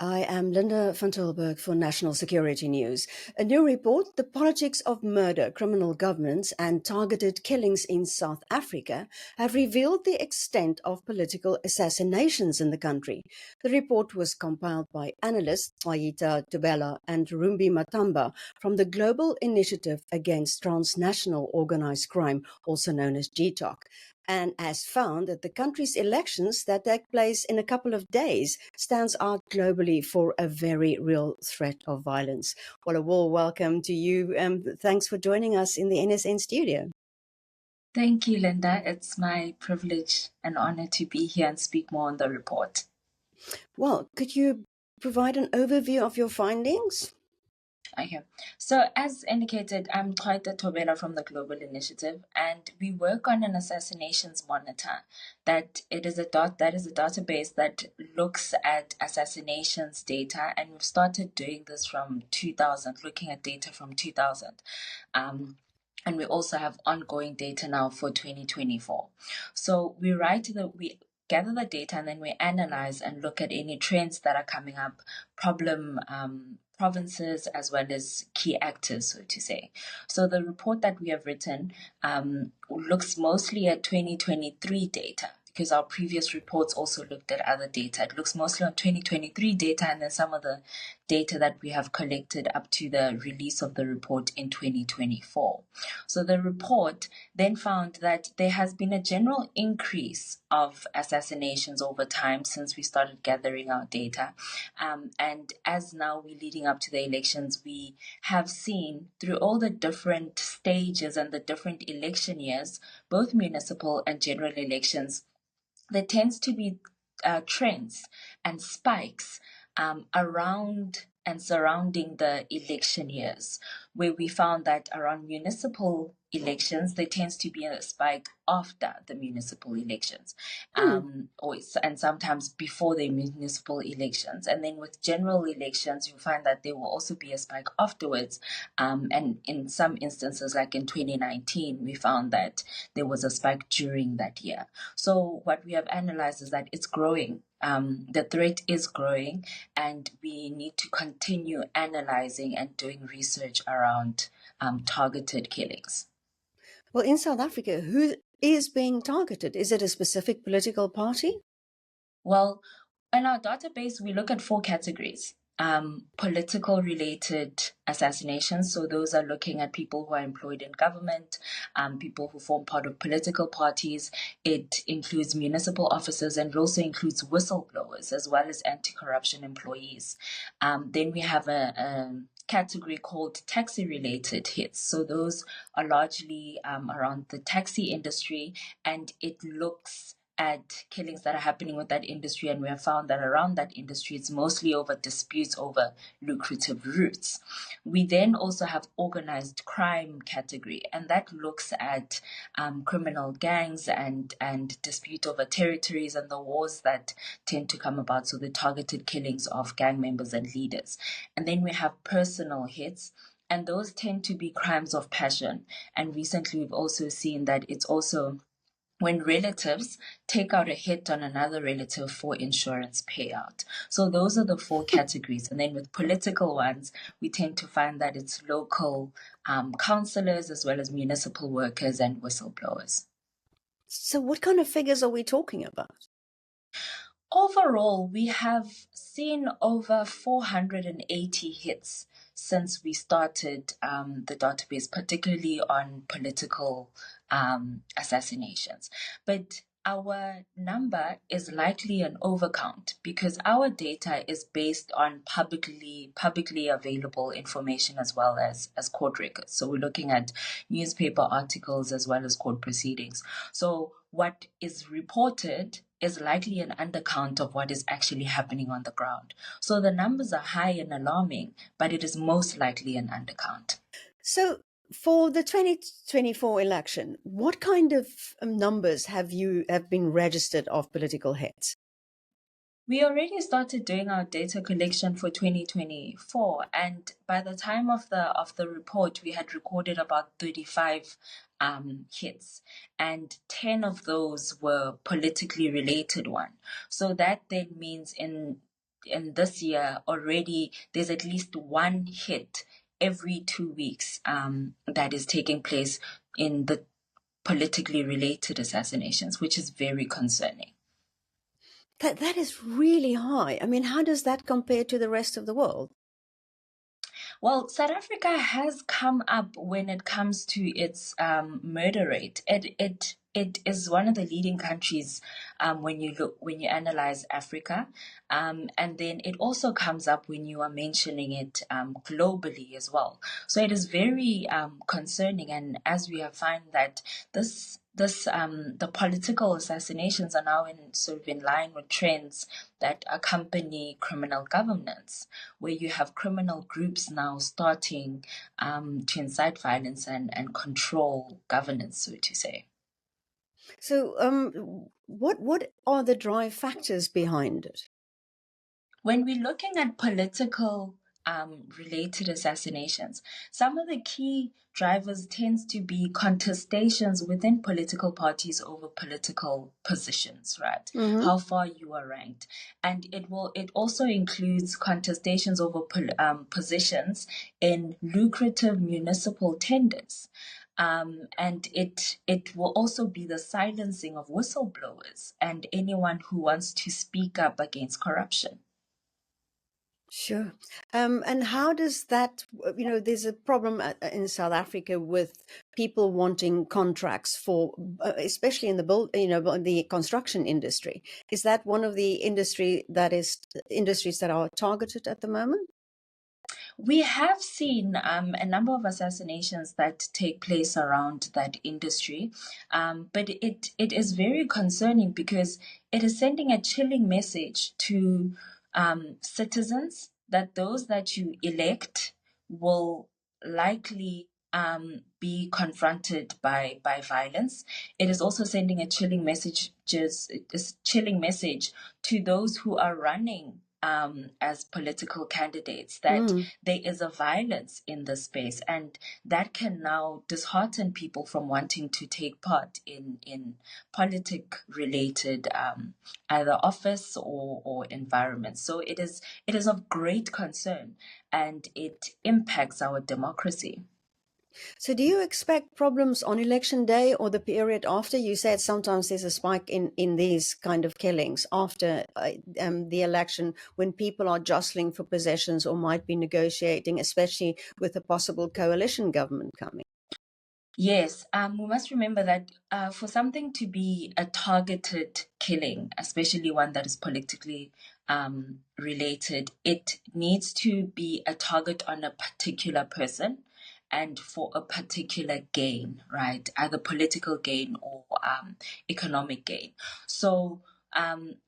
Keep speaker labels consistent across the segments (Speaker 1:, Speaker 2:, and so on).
Speaker 1: I am Linda van Tilburg for National Security News. A new report, The Politics of Murder, Criminal Governance and Targeted Killings in South Africa, have revealed the extent of political assassinations in the country. The report was compiled by analysts Ayita Tubela and Rumbi Matamba from the Global Initiative Against Transnational Organized Crime, also known as GTOC, and has found that the country's elections that take place in a couple of days stands out globally for a very real threat of violence. Well, a warm welcome to you. Thanks for joining us in the NSN studio.
Speaker 2: Thank you, Linda. It's my privilege and honor to be here and speak more on the report.
Speaker 1: Well, could you provide an overview of your findings?
Speaker 2: Okay. So as indicated, I'm Ayita Tubela from the Global Initiative, and we work on an assassinations monitor. That is a database that looks at assassinations data, and we've started doing this from 2000, looking at data from 2000. And we also have ongoing data now for 2024. So we gather the data and then we analyze and look at any trends that are coming up, problem provinces as well as key actors, so to say. So the report that we have written looks mostly at 2023 data, because our previous reports also looked at other data. It looks mostly on 2023 data and then some of the data that we have collected up to the release of the report in 2024. So the report then found that there has been a general increase of assassinations over time since we started gathering our data. And as now we're leading up to the elections, we have seen through all the different stages and the different election years, both municipal and general elections, there tends to be trends and spikes around and surrounding the election years, where we found that around municipal elections, there tends to be a spike after the municipal elections, and sometimes before the municipal elections. And then with general elections, you find that there will also be a spike afterwards. And in some instances, like in 2019, we found that there was a spike during that year. So what we have analyzed is that it's growing. The threat is growing, and we need to continue analyzing and doing research around targeted killings.
Speaker 1: Well, in South Africa, who is being targeted? Is it a specific political party?
Speaker 2: Well, in our database, we look at 4 categories. Political related assassinations. So those are looking at people who are employed in government, people who form part of political parties. It includes municipal officers, and it also includes whistleblowers as well as anti-corruption employees. Then we have a category called taxi related hits. So those are largely around the taxi industry, and it looks at killings that are happening with that industry, and we have found that around that industry it's mostly over disputes over lucrative routes. We then also have organized crime category, and that looks at criminal gangs and dispute over territories and the wars that tend to come about, so the targeted killings of gang members and leaders. And then we have personal hits, and those tend to be crimes of passion. And recently we've also seen that it's also when relatives take out a hit on another relative for insurance payout. So those are the 4 categories. And then with political ones, we tend to find that it's local councillors as well as municipal workers and whistleblowers.
Speaker 1: So what kind of figures are we talking about?
Speaker 2: Overall, we have seen over 480 hits since we started the database, particularly on political assassinations. But our number is likely an overcount because our data is based on publicly available information as well as court records. So we're looking at newspaper articles as well as court proceedings. So what is reported is likely an undercount of what is actually happening on the ground. So the numbers are high and alarming, but it is most likely an undercount.
Speaker 1: So for the 2024 election, what kind of numbers have been registered of political hits?
Speaker 2: We already started doing our data collection for 2024, and by the time of the report, we had recorded about 35 hits, and 10 of those were politically related one. So that then means in in this year already, there's at least one hit every 2 weeks that is taking place in the politically related assassinations, which is very concerning.
Speaker 1: That is really high. I mean, how does that compare to the rest of the world?
Speaker 2: Well, South Africa has come up when it comes to its murder rate. It is one of the leading countries when you analyze Africa, and then it also comes up when you are mentioning it globally as well. So it is very concerning, and as we have found that the political assassinations are now sort of in line with trends that accompany criminal governance, where you have criminal groups now starting to incite violence and control governance, so to say.
Speaker 1: So, what are the drive factors behind it?
Speaker 2: When we're looking at political related assassinations, some of the key drivers tends to be contestations within political parties over political positions, right?
Speaker 1: Hmm.
Speaker 2: How far you are ranked, and it also includes contestations over positions in lucrative municipal tenders. And it will also be the silencing of whistleblowers and anyone who wants to speak up against corruption.
Speaker 1: Sure. And how does that, there's a problem in South Africa with people wanting contracts for, especially in the the construction industry. Is that one of the industries that are targeted at the moment?
Speaker 2: We have seen a number of assassinations that take place around that industry, but it is very concerning because it is sending a chilling message to citizens that those that you elect will likely be confronted by violence. It is also sending a chilling message to those who are running as political candidates that
Speaker 1: Mm,
Speaker 2: there is a violence in the space, and that can now dishearten people from wanting to take part in politic related either office or environment. So it is of great concern, and it impacts our democracy.
Speaker 1: So, do you expect problems on election day or the period after? You said sometimes there's a spike in these kind of killings after the election when people are jostling for possessions or might be negotiating, especially with a possible coalition government coming.
Speaker 2: Yes, we must remember that for something to be a targeted killing, especially one that is politically related, it needs to be a target on a particular person and for a particular gain, right? Either political gain or economic gain. So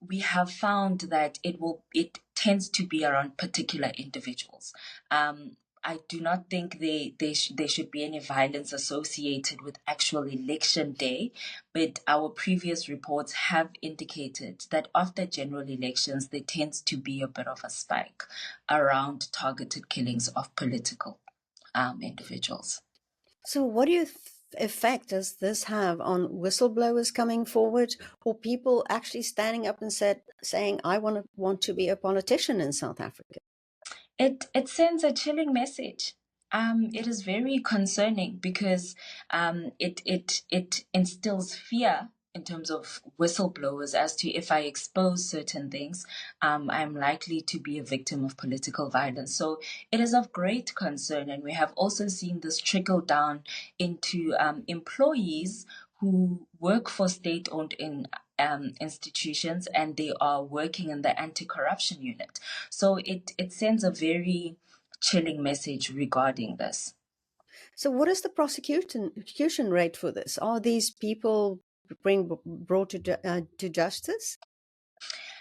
Speaker 2: we have found that it tends to be around particular individuals. I do not think there should be any violence associated with actual election day, but our previous reports have indicated that after general elections, there tends to be a bit of a spike around targeted killings of political individuals.
Speaker 1: So, what do you effect does this have on whistleblowers coming forward, or people actually standing up and saying, "I want to be a politician in South Africa"?
Speaker 2: It sends a chilling message. It is very concerning because it instills fear in terms of whistleblowers as to if I expose certain things, I'm likely to be a victim of political violence. So it is of great concern, and we have also seen this trickle down into employees who work for state-owned institutions, and they are working in the anti-corruption unit. So it sends a very chilling message regarding this.
Speaker 1: So, what is the prosecution rate for this? Are these people brought to justice?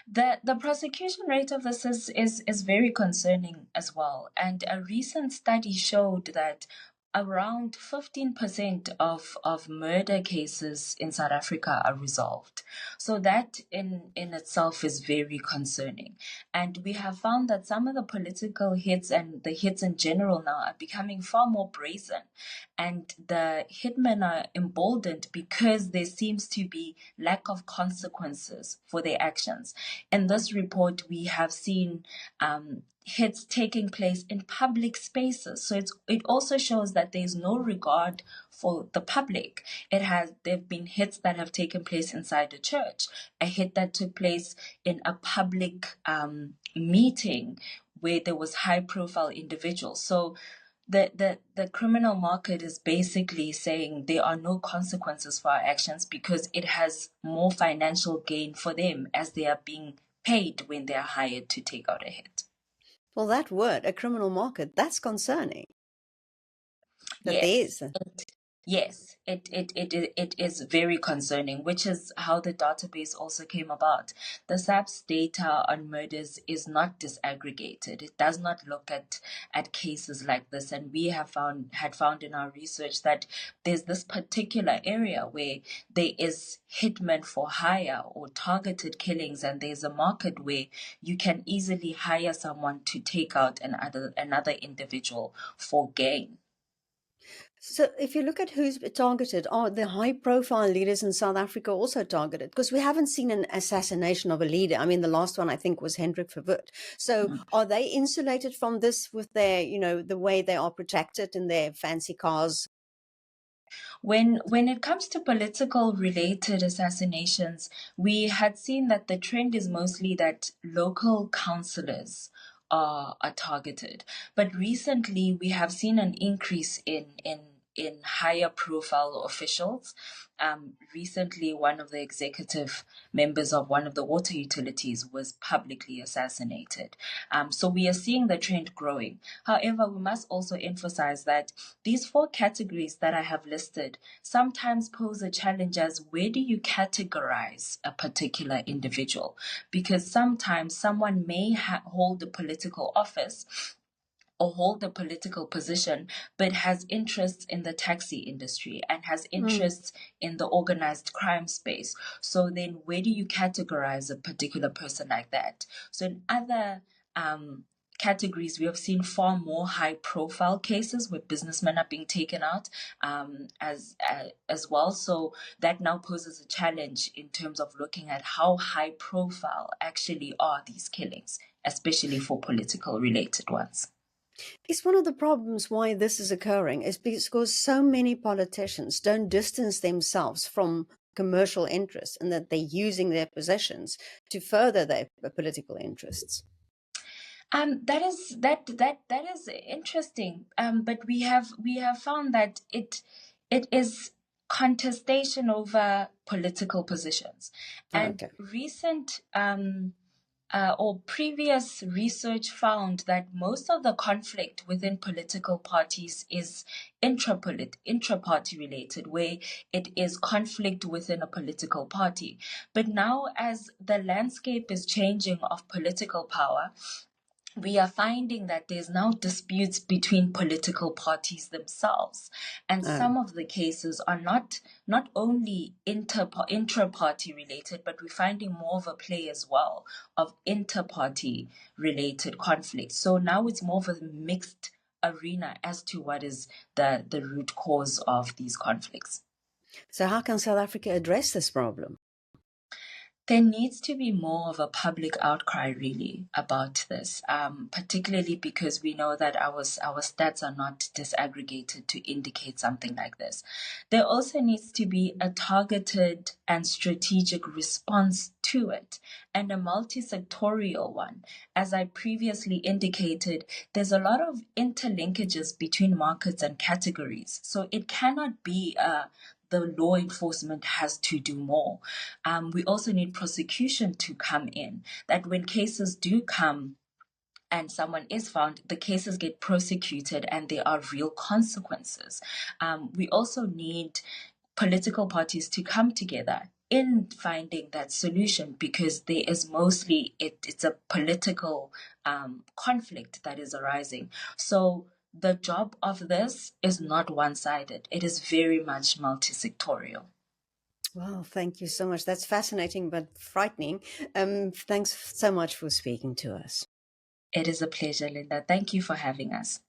Speaker 2: The prosecution rate of this is very concerning as well. And a recent study showed that around 15% of murder cases in South Africa are resolved. So that in itself is very concerning. And we have found that some of the political hits and the hits in general now are becoming far more brazen. And the hitmen are emboldened because there seems to be lack of consequences for their actions. In this report, we have seen hits taking place in public spaces. So it also shows that there's no regard for the public. There've been hits that have taken place inside a church, a hit that took place in a public meeting where there was high profile individuals. So the criminal market is basically saying there are no consequences for our actions because it has more financial gain for them as they are being paid when they are hired to take out a hit.
Speaker 1: Well, that word, a criminal market, that's concerning that there
Speaker 2: Yes.
Speaker 1: is.
Speaker 2: Yes, it is very concerning, which is how the database also came about. The SAPS data on murders is not disaggregated. It does not look at cases like this. And we had found in our research that there's this particular area where there is hitmen for hire or targeted killings, and there's a market where you can easily hire someone to take out another individual for gain.
Speaker 1: So, if you look at who's targeted, are the high profile leaders in South Africa also targeted? Because we haven't seen an assassination of a leader. I mean, the last one I think was Hendrik Verwoerd. So, are they insulated from this with their, the way they are protected in their fancy cars?
Speaker 2: When it comes to political related assassinations, we had seen that the trend is mostly that local councillors are targeted. But recently we have seen an increase in higher profile officials. Recently, one of the executive members of one of the water utilities was publicly assassinated. So we are seeing the trend growing. However, we must also emphasize that these four categories that I have listed sometimes pose a challenge as where do you categorize a particular individual? Because sometimes someone may hold a political office or hold a political position, but has interests in the taxi industry and has interests in the organized crime space. So then where do you categorize a particular person like that? So in other categories, we have seen far more high profile cases where businessmen are being taken out as well. So that now poses a challenge in terms of looking at how high profile actually are these killings, especially for political related ones.
Speaker 1: It's one of the problems why this is occurring is because so many politicians don't distance themselves from commercial interests and that they're using their positions to further their political interests.
Speaker 2: That is interesting. But we have found that it is contestation over political positions, and
Speaker 1: Okay.
Speaker 2: recent or previous research found that most of the conflict within political parties is intra-party related, where it is conflict within a political party. But now, as the landscape is changing of political power, we are finding that there's now disputes between political parties themselves, and
Speaker 1: Oh.
Speaker 2: some of the cases are not only intra-party related, but we're finding more of a play as well of inter-party related conflicts. So now it's more of a mixed arena as to what is the root cause of these conflicts.
Speaker 1: So how can South Africa address this problem?
Speaker 2: There needs to be more of a public outcry, really, about this, particularly because we know that our stats are not disaggregated to indicate something like this. There also needs to be a targeted and strategic response to it, and a multi-sectorial one. As I previously indicated, there's a lot of interlinkages between markets and categories, so it cannot be the law enforcement has to do more. We also need prosecution to come in, that when cases do come and someone is found, the cases get prosecuted and there are real consequences. We also need political parties to come together in finding that solution, because there is mostly it's a political conflict that is arising. So the job of this is not one-sided. It is very much multi-sectorial.
Speaker 1: Wow, thank you so much. That's fascinating but frightening. Thanks so much for speaking to us.
Speaker 2: It is a pleasure, Linda. Thank you for having us.